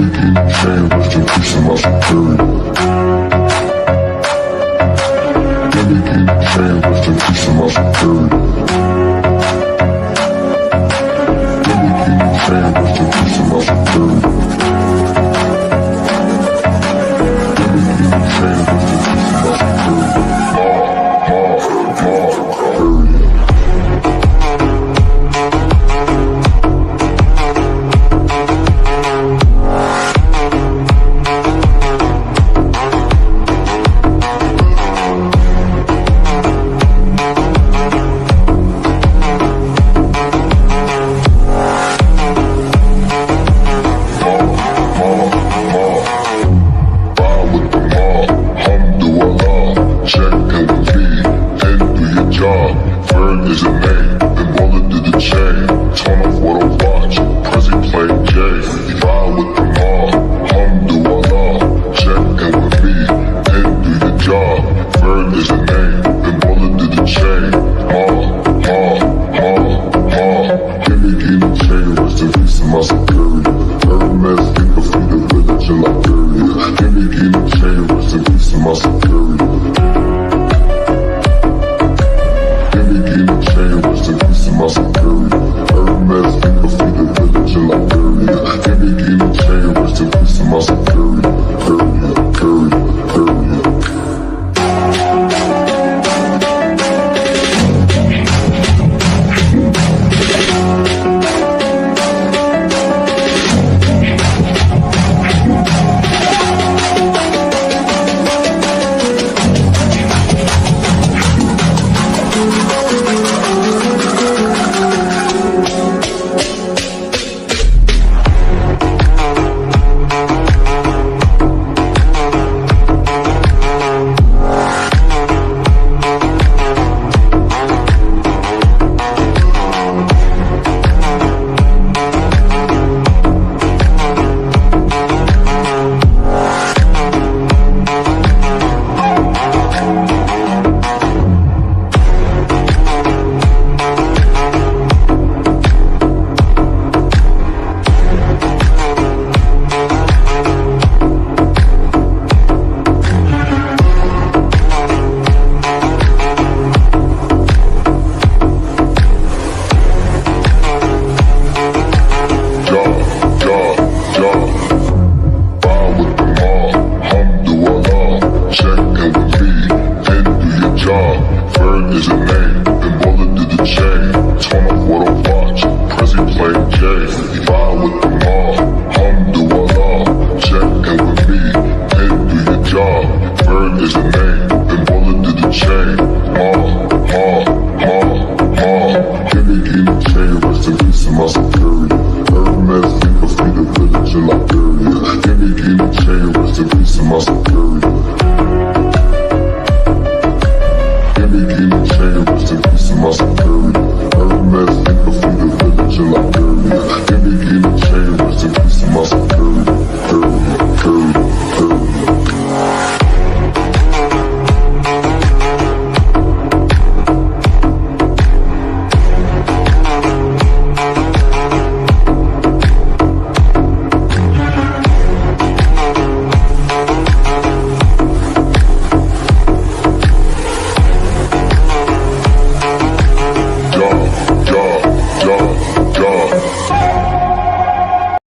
chain, rest in peace to my security. Give me key chain, rest in peace to my security. Give me key chain, rest in peace to my security. Give me key chain, rest in peace to my security. Bird is a name, then wallet to the chain. Turn off what I watch, Prezi play J. Ride with the mob, alhamdulillah. Check in with me, and do your job. Bird is a name, then wallet to the chain. Give me the chain, rest in peace to my security.